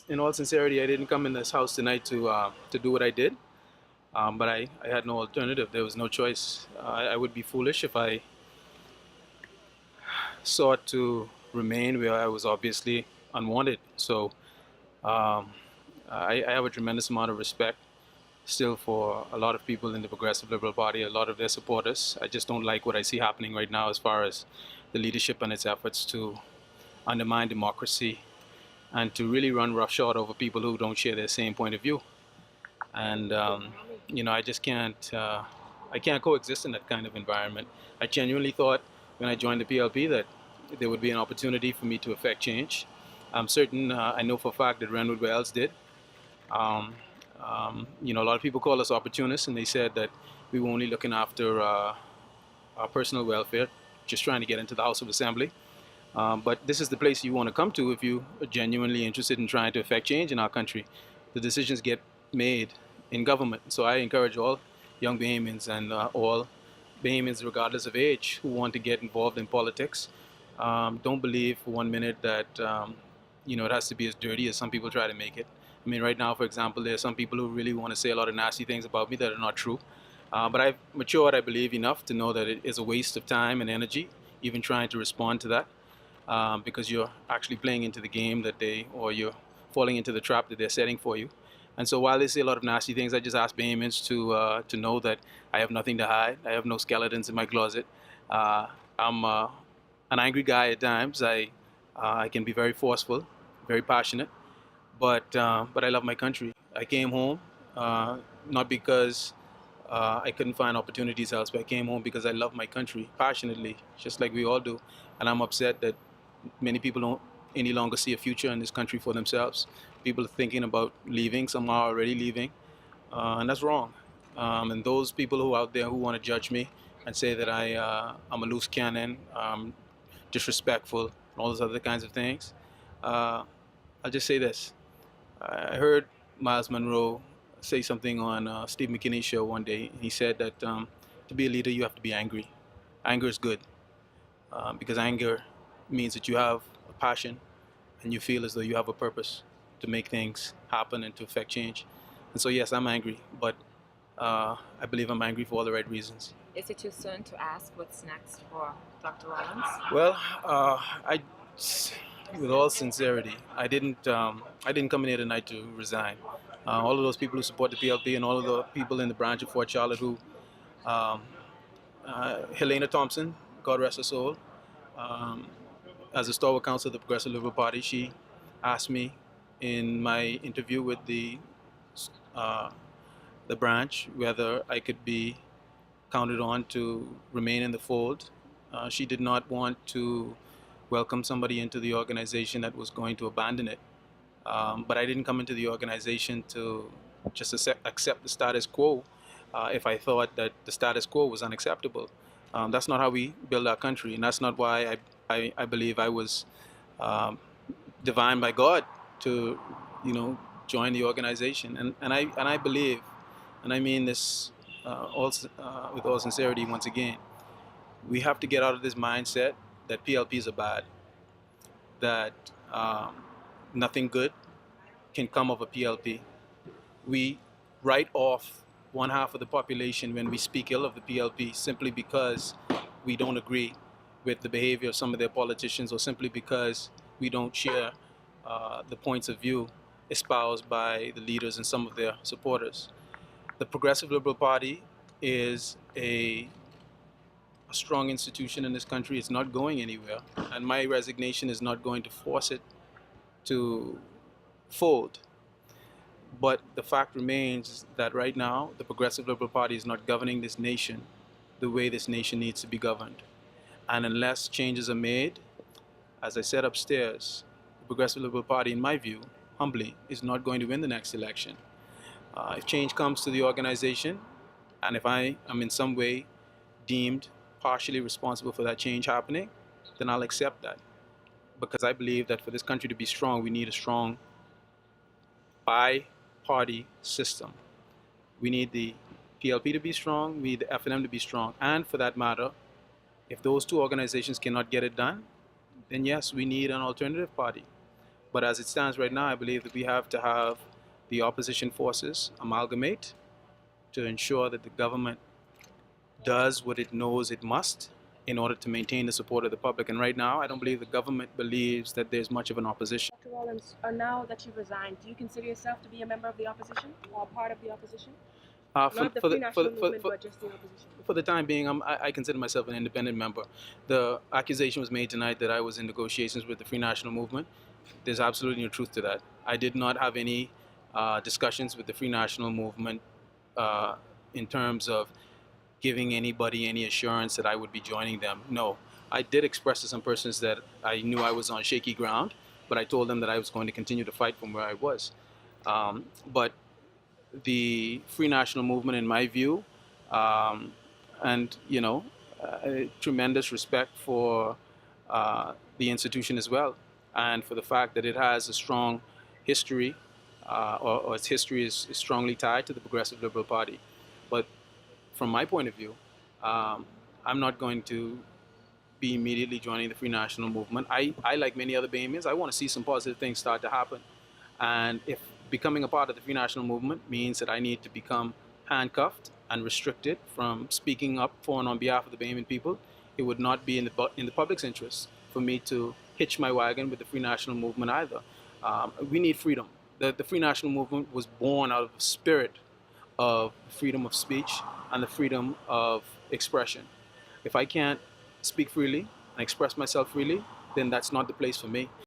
In all sincerity, I didn't come in this house tonight to do what I did, but I had no alternative. There was no choice. I would be foolish if I sought to remain where I was obviously unwanted. So um, I have a tremendous amount of respect still for a lot of people in the Progressive Liberal Party, a lot of their supporters. I just don't like what I see happening right now as far as the leadership and its efforts to undermine democracy and to really run roughshod over people who don't share their same point of view. And I just can't. I can't coexist in that kind of environment. I genuinely thought when I joined the PLP that there would be an opportunity for me to affect change. I'm certain. I know for a fact that Renwood Wells did. Um, a lot of people call us opportunists, and they said that we were only looking after our personal welfare, just trying to get into the House of Assembly. But this is the place you want to come to if you are genuinely interested in trying to affect change in our country. The decisions get made in government. So I encourage all young Bahamians and all Bahamians, regardless of age, who want to get involved in politics. Don't believe for 1 minute that it has to be as dirty as some people try to make it. I mean, right now, for example, there are some people who really want to say a lot of nasty things about me that are not true. But I've matured, I believe, enough to know that it is a waste of time and energy, even trying to respond to that, because you're actually playing into the game or you're falling into the trap that they're setting for you. And so while they say a lot of nasty things, I just ask Bahamians to know that I have nothing to hide. I have no skeletons in my closet. I'm an angry guy at times. I can be very forceful, very passionate, but I love my country. I came home not because I couldn't find opportunities elsewhere. I came home because I love my country passionately, just like we all do. And I'm upset that many people don't any longer see a future in this country for themselves. People are thinking about leaving. Some are already leaving, and that's wrong. And those people who are out there who want to judge me and say that I'm a loose cannon, disrespectful, and all those other kinds of things, uh, I'll just say this. I heard Miles Monroe say something on Steve McKinney's show one day. He said that to be a leader, you have to be angry. Anger is good because anger means that you have a passion and you feel as though you have a purpose to make things happen and to affect change. And so, yes, I'm angry, but I believe I'm angry for all the right reasons. Is it too soon to ask what's next for Dr. Rollins? Well, with all sincerity, I didn't come in here tonight to resign. All of those people who support the PLP and all of the people in the branch of Fort Charlotte who, um, Helena Thompson, God rest her soul, um, as a stalwart counsel of the Progressive Liberal Party, she asked me in my interview with uh, the branch whether I could be counted on to remain in the fold. She did not want to welcome somebody into the organization that was going to abandon it. But I didn't come into the organization to just accept the status quo if I thought that the status quo was unacceptable. That's not how we build our country, and that's not why I believe I was um, divine by God to, join the organization. And I believe, and I mean this with all sincerity once again, we have to get out of this mindset that PLPs are bad, that um, nothing good can come of a PLP. We write off one half of the population when we speak ill of the PLP simply because we don't agree with the behavior of some of their politicians, or simply because we don't share the points of view espoused by the leaders and some of their supporters. The Progressive Liberal Party is a strong institution in this country. It's not going anywhere, and my resignation is not going to force it to fold. But the fact remains that right now, the Progressive Liberal Party is not governing this nation the way this nation needs to be governed. And unless changes are made, as I said upstairs, the Progressive Liberal Party, in my view, humbly, is not going to win the next election. If change comes to the organization, and if I am in some way deemed partially responsible for that change happening, then I'll accept that. Because I believe that for this country to be strong, we need a strong bi-party system. We need the PLP to be strong, we need the F&M to be strong, and for that matter, if those two organizations cannot get it done, then yes, we need an alternative party. But as it stands right now, I believe that we have to have the opposition forces amalgamate to ensure that the government does what it knows it must in order to maintain the support of the public. And right now, I don't believe the government believes that there's much of an opposition. Dr. Rollins, now that you've resigned, do you consider yourself to be a member of the opposition or part of the opposition? Not the Free National Movement, but just the opposition. For the time being, I consider myself an independent member. The accusation was made tonight that I was in negotiations with the Free National Movement. There's absolutely no truth to that. I did not have any discussions with the Free National Movement in terms of giving anybody any assurance that I would be joining them. No, I did express to some persons that I knew I was on shaky ground, but I told them that I was going to continue to fight from where I was. But the Free National Movement, in my view, and tremendous respect for the institution as well, and for the fact that it has a strong history, or its history is strongly tied to the Progressive Liberal Party. But from my point of view, I'm not going to be immediately joining the Free National Movement. I like many other Bahamians, I want to see some positive things start to happen. And if becoming a part of the Free National Movement means that I need to become handcuffed and restricted from speaking up for and on behalf of the Bahamian people, it would not be in the public's interest for me to hitch my wagon with the Free National Movement either. We need freedom. The Free National Movement was born out of the spirit of freedom of speech and the freedom of expression. If I can't speak freely and express myself freely, then that's not the place for me.